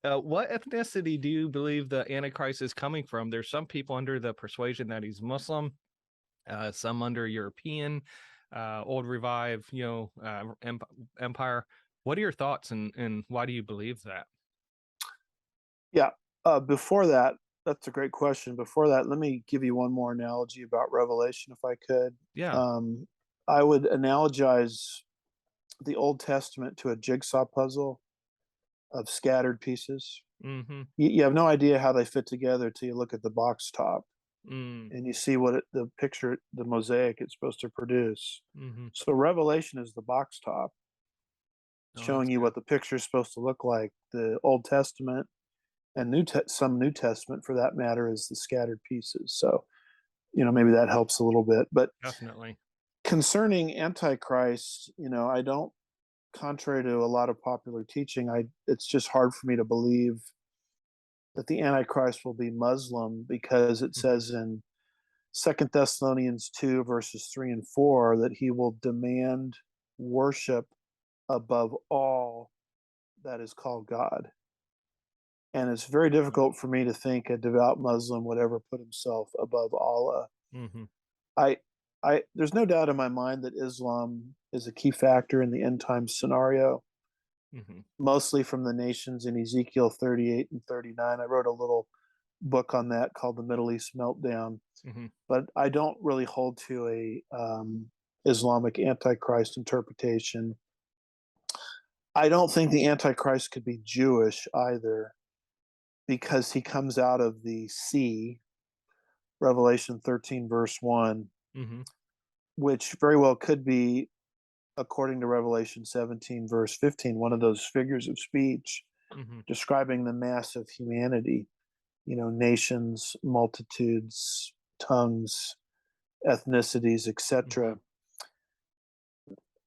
What ethnicity do you believe the Antichrist is coming from? There's some people under the persuasion that he's Muslim, some under European, old revive, empire. What are your thoughts, and why do you believe that? Yeah. Before that, that's a great question. Before that, let me give you one more analogy about Revelation, if I could. Yeah. Um, I would analogize the Old Testament to a jigsaw puzzle of scattered pieces. Mm-hmm. You have no idea how they fit together till you look at the box top Mm. and you see the picture, the mosaic it's supposed to produce. Mm-hmm. So Revelation is the box top, Oh, that's showing you good. what the picture is supposed to look like. The Old Testament and some New Testament, for that matter, is the scattered pieces. So maybe that helps a little bit. But Definitely. concerning Antichrist, I don't, contrary to a lot of popular teaching, it's just hard for me to believe that the Antichrist will be Muslim, because it Mm-hmm. says in 2 Thessalonians 2 verses 3 and 4 that he will demand worship above all that is called God. And it's very difficult for me to think a devout Muslim would ever put himself above Allah. Mm-hmm. I, there's no doubt in my mind that Islam is a key factor in the end time scenario, Mm-hmm. mostly from the nations in Ezekiel 38 and 39. I wrote a little book on that called The Middle East Meltdown, Mm-hmm. but I don't really hold to a Islamic Antichrist interpretation. I don't think the Antichrist could be Jewish either, because he comes out of the sea, Revelation 13, verse 1, Mm-hmm. which very well could be, according to Revelation 17, verse 15, one of those figures of speech Mm-hmm. describing the mass of humanity, nations, multitudes, tongues, ethnicities, Mm-hmm. etc.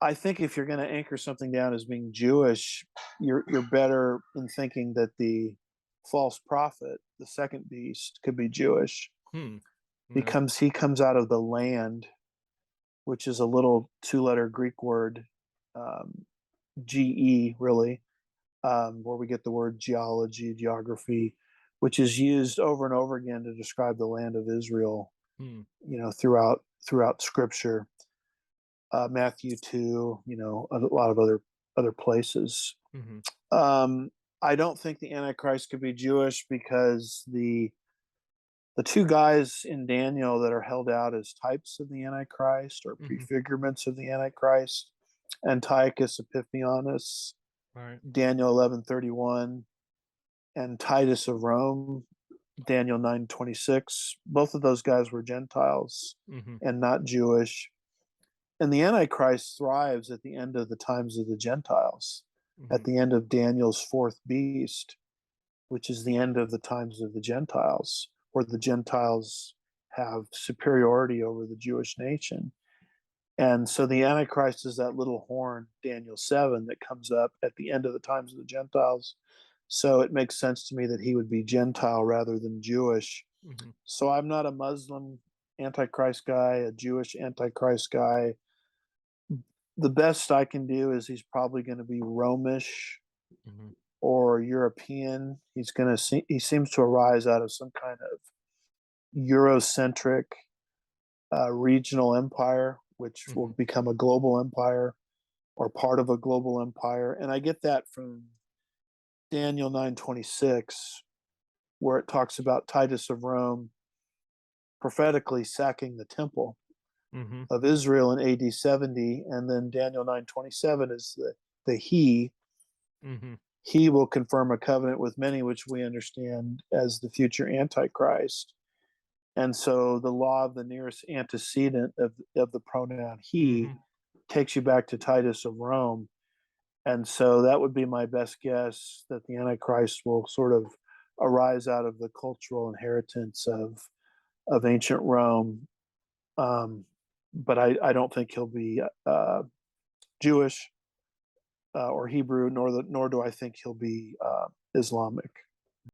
I think if you're going to anchor something down as being Jewish, you're better in thinking that the false prophet, the second beast, could be Jewish, Hmm. Yeah. because he comes out of the land, which is a little two-letter Greek word, GE, really, where we get the word geology, geography, which is used over and over again to describe the land of Israel, Hmm. throughout Scripture. Matthew 2, a lot of other places. Mm-hmm. Um, I don't think the Antichrist could be Jewish, because the two guys in Daniel that are held out as types of the Antichrist, or Mm-hmm. prefigurements of the Antichrist, Antiochus Epiphanes, All right. Daniel 11:31, and Titus of Rome, Daniel 9:26. Both of those guys were Gentiles Mm-hmm. and not Jewish. And the Antichrist thrives at the end of the times of the Gentiles, Mm-hmm. at the end of Daniel's fourth beast, which is the end of the times of the Gentiles, where the Gentiles have superiority over the Jewish nation. And so the Antichrist is that little horn, Daniel 7, that comes up at the end of the times of the Gentiles. So it makes sense to me that he would be Gentile rather than Jewish. Mm-hmm. So I'm not a Muslim Antichrist guy, a Jewish Antichrist guy. The best I can do is he's probably going to be Romish Mm-hmm. or European. He seems to arise out of some kind of Eurocentric regional empire, which will Mm-hmm. become a global empire, or part of a global empire. And I get that from Daniel 9:26, where it talks about Titus of Rome prophetically sacking the temple Mm-hmm. of Israel in AD 70, and then Daniel 9:27 is the Mm-hmm. he will confirm a covenant with many, which we understand as the future Antichrist. And so the law of the nearest antecedent of the pronoun he Mm-hmm. takes you back to Titus of Rome. And so that would be my best guess, that the Antichrist will sort of arise out of the cultural inheritance of ancient Rome. Um, but I don't think he'll be Jewish or Hebrew, nor do I think he'll be Islamic.